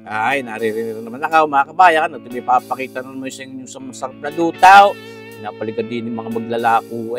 Ay, naririnig naman ako mga kabayan at ipapakita naman sa inyo sa masarap na lutaw. Pinapalikan din ng mga maglalako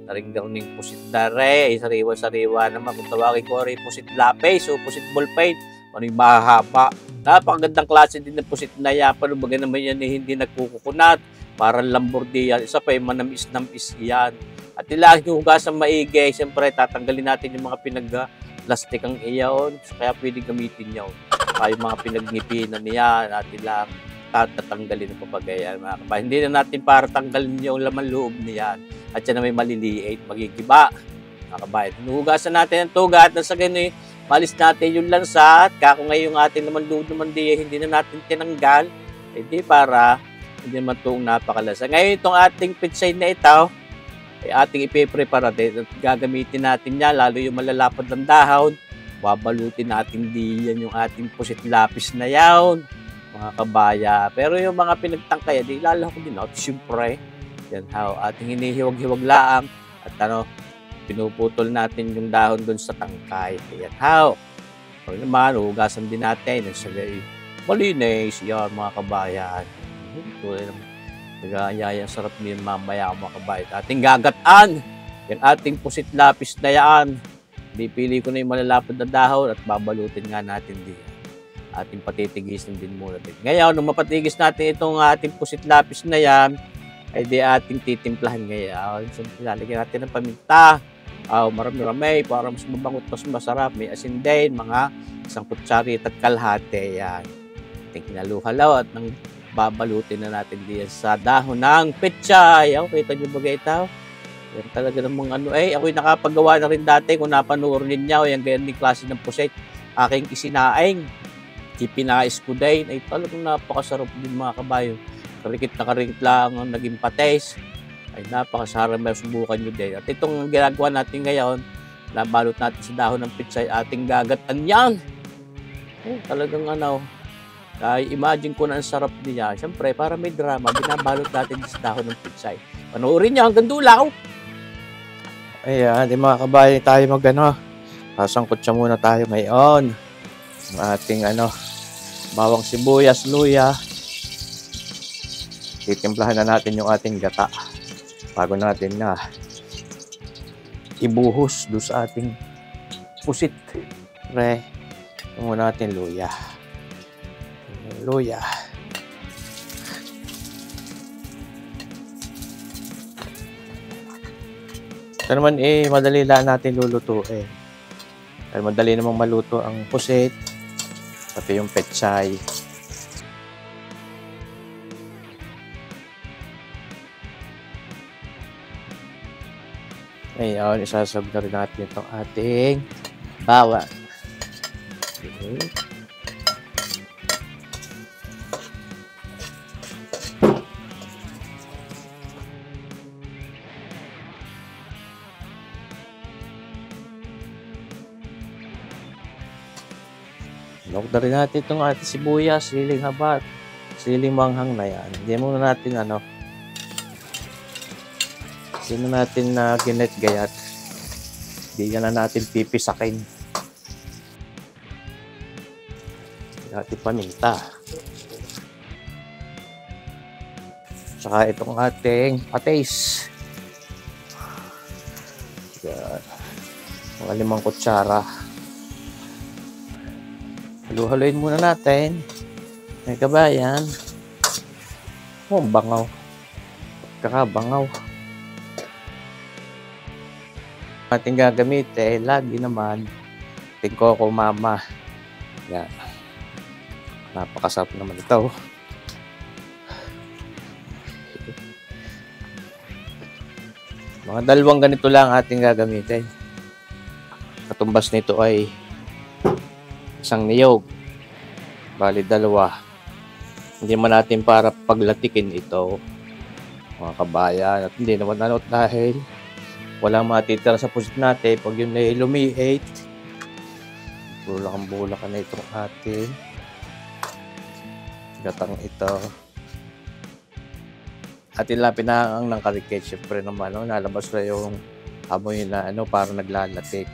naring-garning pusit na sariwa-sariwa naman kung tawagin ko rin pusit lapis o pusit ballpen, ano yung mahahaba. Napakagandang klase din ng pusit na yan, pero baga naman yan hindi nagkukukunat, parang lambordi yan, isa pa yung manamis-namis yan. At ilagay yung hugasan maigi, siyempre tatanggalin natin yung mga pinag-plastic ang iyon, kaya pwede gamitin yun. Yung mga pinagnipinan niya, natin lang tatanggalin ng papagayan mga kabayan. Hindi na natin para tanggalin yung laman loob niyan. At yan na may maliliit, magigiba mga kabayan. Hinuhugasan natin ang tuga at nasa ganun, malis natin yung lansa at kako ngayon yung ating laman loob naman hindi na natin tinanggal. Hindi para hindi naman itong napakalasa. Ngayon itong ating pitsay na ito, ay ating ipiprepara din at gagamitin natin yan, lalo yung malalapad ng dahon. Babalutin natin diyan yung ating pusit lapis na yaon, mga kabaya. Pero yung mga pinagtangkaya, di ilalako din natin, siyempre. Yan how, ating hinihiwag-hiwag laang at pinuputol natin yung dahon dun sa tangkay. Yan how. Pero naman, hugasan din natin. Malinis, yan mga kabayan. Nagayaya, sarap din mamaya mga kabayan. Ating gagataan, yung ating pusit lapis na yan. Pili ko na yung malalapad na dahon at babalutin nga natin din. Ating patitigisin din muna din. Ngayon, nung mapatigis natin itong ating pusit lapis na yan, ay di ating titimplahan ngayon. So, lalagyan natin ng paminta. Marami-rami para mas mabangot, mas masarap. May asin din, mga isang kutsari at kalahati. Yan. Ating kinaluhalaw at nang babalutin na natin diyan sa dahon ng pechay. Kita nyo ba ito? Yan talaga namang ako'y nakapagawa na rin dati kung napanoorin niyo yung ganyan klase ng pusit. Aking isinaing, ipinais ko din, ay talagang napakasarap din mga kabayo. Karikit na karikit lang ang naging pates, ay napakasarap, may subukan nyo din. At itong ginagawa natin ngayon, nabalot natin sa dahon ng pitsay, ating gagatan yan. Talagang imagine ko na ang sarap niya. Siyempre, para may drama, binabalot natin sa dahon ng pitsay. Panoorin niyo hanggang dulaw. Ayan, di mga kabayan tayo sasangkot siya muna tayo ngayon. Ang ating bawang sibuyas, luya. Titimplahan na natin yung ating gata bago natin ibuhos doon sa ating pusit. Ito muna natin luya. Ito naman madali lang natin lulutuin. Dahil madali namang maluto ang pusit, pati yung pechay. Ngayon, isasabog na rin natin itong ating bawang. Okay. Log na rin natin itong ating sibuyas, siling haba, siling manghang na yan. Hindi muna natin ginat-gayat. Hindi na natin pipisakin. Natin paminta. Saka itong ating patis. Yan. Mga 5 kutsara. Halu-haluin muna natin. May kabayan. Bangaw. Kakabangaw. Ating gagamitin, lagi naman, ating Coco Mama. Yan. Napakasarap naman ito. Mga 2 ganito lang ating gagamitin. Katumbas nito ay isang niyog. Bali 2. Hindi man natin para paglatikin ito, mga kabayan. At hindi naman dahil walang matitira sa pusit natin pag yun ay lumiit. Bulak-bulak na itong ating gatang ito. At ilapin na ang karikit. Siyempre naman, nalabas na yung amoy na para naglalatik.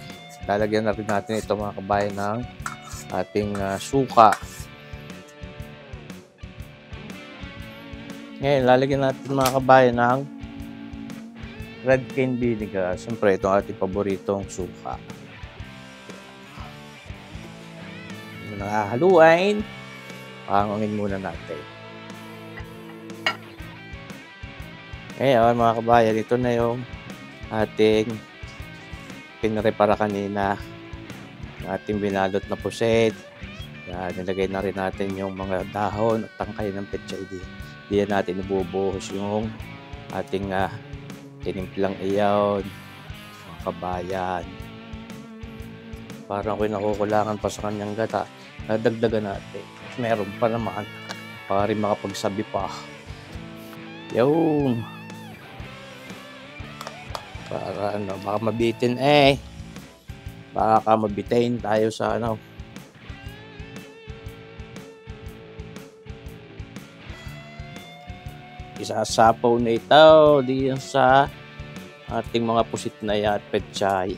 Lalagyan na rin natin ito mga kabayan ng ating suka. Ngayon, lalagyan natin mga kabayan ng red cane vinegar. Siyempre, ito ang ating paboritong suka. Muna haluin. Pangungin muna natin. Ngayon, mga kabayan, ito na yung ating pinrepara kanina. Ating binalot na puset. Yan, nilagay na rin natin yung mga dahon at tangkay ng pechay. Diyan natin ibubuhos yung ating tinimplang iyaw, mga kabayan. Parang kung nakukulangan pa sa kanyang gata, nadagdagan natin. Meron pa naman para rin makapagsabi pa. Yun. Para ano, baka mabitin baka mabitain tayo sa ano. Isasapaw na ito diyan sa ating mga pusit na at pechay.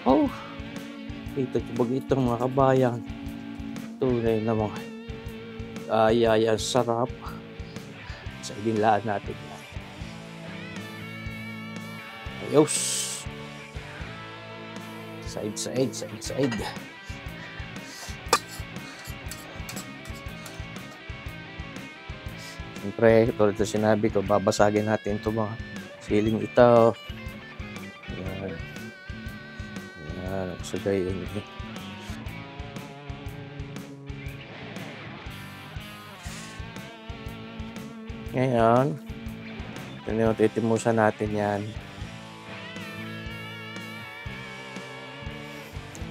Oh, ito itong mga kabayan. Tunay na mga ayaya sarap. Sa idinlaan natin yan. Ayos. Side. Siyempre, tulad na sinabi ko, babasagin natin ito mga siling ito. Ayan. Ayan. Sagay yun. Ngayon, titimusan natin yan.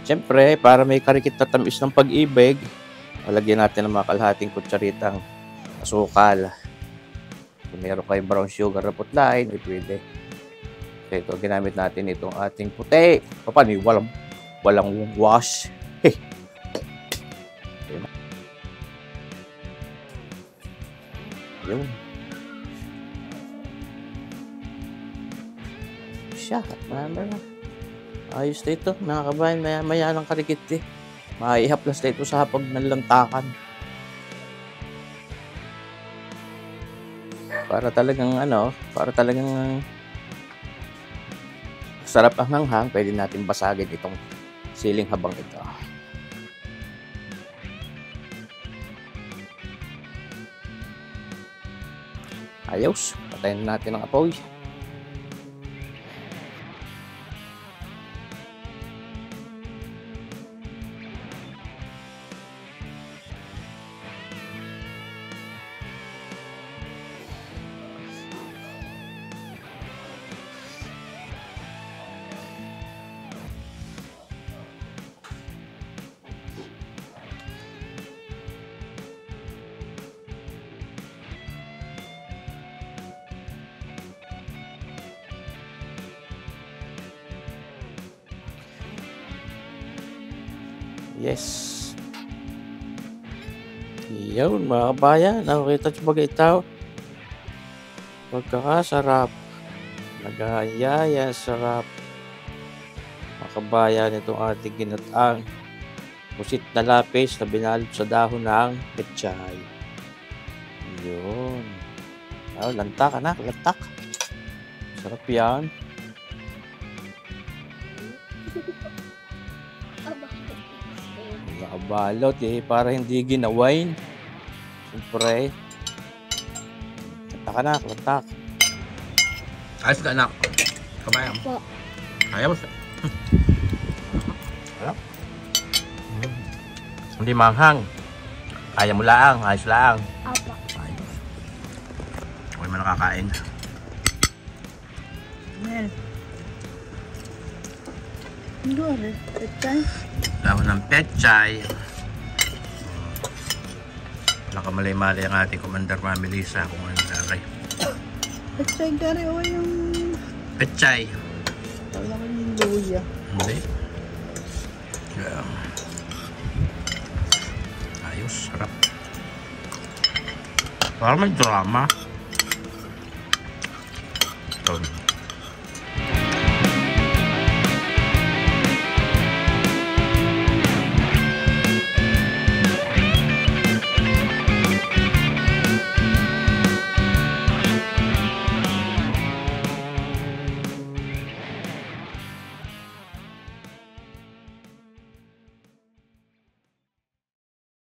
Siyempre, para may karikit na tamis ng pag-ibig, lalagyan natin ng mga kalahating kutsaritang asukal. Kung meron kayong brown sugar na putlain, ay pwede. So ito, ginamit natin itong ating puti. Paano yung walang wash? Yun. Siya, ayos na ito, mga kabayan, maya ng karikit maihaplas na ito sa hapag ng lantakan. Para talagang sarap ang hanghang, pwede natin basagin itong siling habang ito. Ayos, patayin natin ang apoy. Yes. Yun, mga kabayan. Nakita nyo ba ito? Pagkakasarap. Nagayaya sarap. Mga kabayan, itong ating ginataang pusit na lapis na binalot sa dahon ng pechay. Yun. Oh, lantak, anak. Lantak. Sarap yan. Nakabalot para hindi ginawain. Siyempre. Lantak, anak. Lantak. Ayos ka, anak. Kabayan. Ayaw mo siya. Alam? Hindi manghang. Kaya mo lang. Ayos lang. Apa. Ayos. Huwag mo nakakain. Mel. Ano rin? Pechay? Dahon ng pechay. Nakamalay-malay ang ating Commander Mami Lisa kung ano naray. Pechay gari o yung... Pechay. Wala ko yung luya. Hindi. Yeah. Ayos, sarap. Parang may drama.